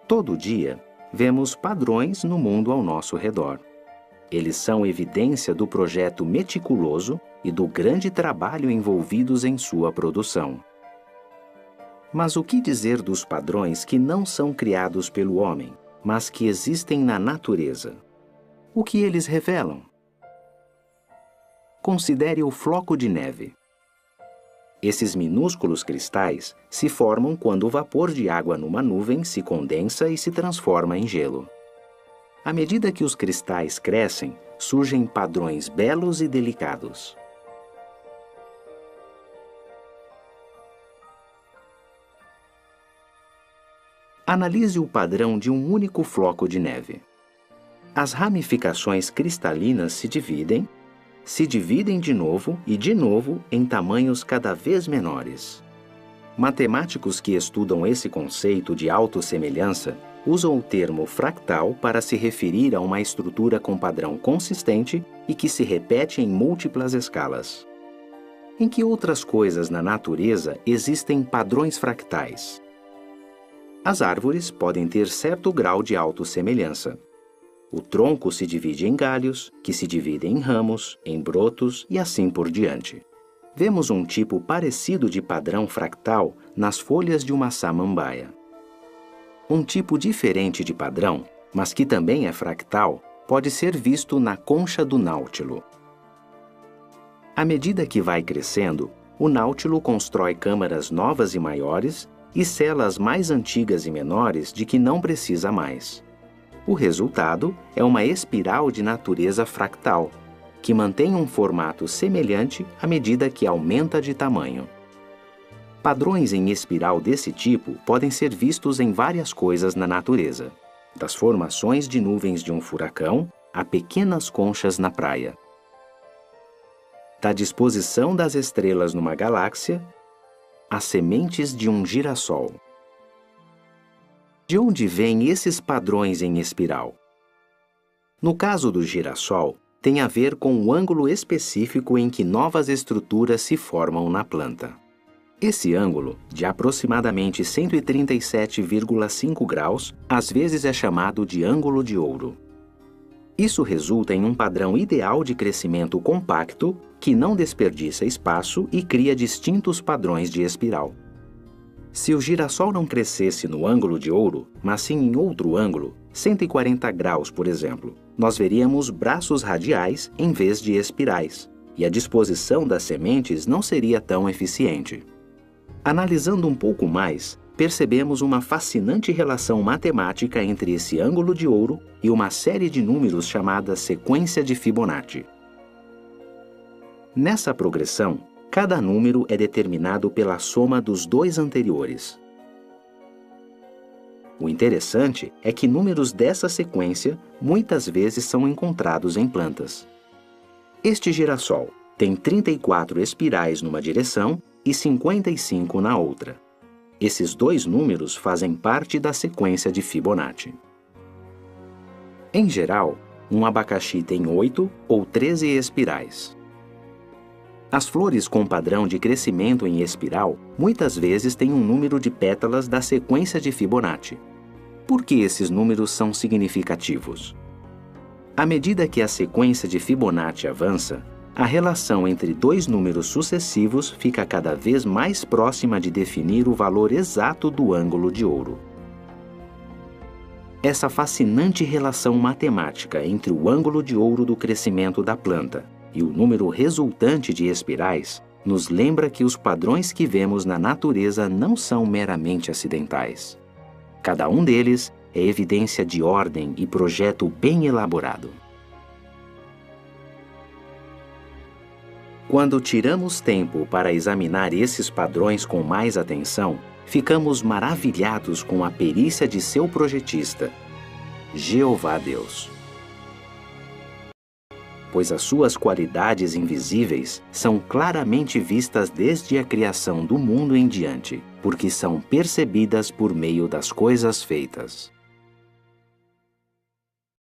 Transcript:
Todo dia, vemos padrões no mundo ao nosso redor. Eles são evidência do projeto meticuloso e do grande trabalho envolvidos em sua produção. Mas o que dizer dos padrões que não são criados pelo homem, mas que existem na natureza? O que eles revelam? Considere o floco de neve. Esses minúsculos cristais se formam quando o vapor de água numa nuvem se condensa e se transforma em gelo. À medida que os cristais crescem, surgem padrões belos e delicados. Analise o padrão de um único floco de neve. As ramificações cristalinas se dividem de novo e de novo em tamanhos cada vez menores. Matemáticos que estudam esse conceito de autossemelhança usam o termo fractal para se referir a uma estrutura com padrão consistente e que se repete em múltiplas escalas. Em que outras coisas na natureza existem padrões fractais? As árvores podem ter certo grau de autossemelhança. O tronco se divide em galhos, que se dividem em ramos, em brotos e assim por diante. Vemos um tipo parecido de padrão fractal nas folhas de uma samambaia. Um tipo diferente de padrão, mas que também é fractal, pode ser visto na concha do náutilo. À medida que vai crescendo, o náutilo constrói câmaras novas e maiores e celas mais antigas e menores de que não precisa mais. O resultado é uma espiral de natureza fractal, que mantém um formato semelhante à medida que aumenta de tamanho. Padrões em espiral desse tipo podem ser vistos em várias coisas na natureza, das formações de nuvens de um furacão a pequenas conchas na praia. Da disposição das estrelas numa galáxia às sementes de um girassol. De onde vêm esses padrões em espiral? No caso do girassol, tem a ver com o ângulo específico em que novas estruturas se formam na planta. Esse ângulo, de aproximadamente 137,5 graus, às vezes é chamado de ângulo de ouro. Isso resulta em um padrão ideal de crescimento compacto que não desperdiça espaço e cria distintos padrões de espiral. Se o girassol não crescesse no ângulo de ouro, mas sim em outro ângulo, 140 graus, por exemplo, nós veríamos braços radiais em vez de espirais, e a disposição das sementes não seria tão eficiente. Analisando um pouco mais, percebemos uma fascinante relação matemática entre esse ângulo de ouro e uma série de números chamada sequência de Fibonacci. Nessa progressão, cada número é determinado pela soma dos dois anteriores. O interessante é que números dessa sequência muitas vezes são encontrados em plantas. Este girassol tem 34 espirais numa direção e 55 na outra. Esses dois números fazem parte da sequência de Fibonacci. Em geral, um abacaxi tem 8 ou 13 espirais. As flores com padrão de crescimento em espiral muitas vezes têm um número de pétalas da sequência de Fibonacci. Por que esses números são significativos? À medida que a sequência de Fibonacci avança, a relação entre dois números sucessivos fica cada vez mais próxima de definir o valor exato do ângulo de ouro. Essa fascinante relação matemática entre o ângulo de ouro do crescimento da planta e o número resultante de espirais nos lembra que os padrões que vemos na natureza não são meramente acidentais. Cada um deles é evidência de ordem e projeto bem elaborado. Quando tiramos tempo para examinar esses padrões com mais atenção, ficamos maravilhados com a perícia de seu projetista, Jeová Deus. Pois as suas qualidades invisíveis são claramente vistas desde a criação do mundo em diante, porque são percebidas por meio das coisas feitas.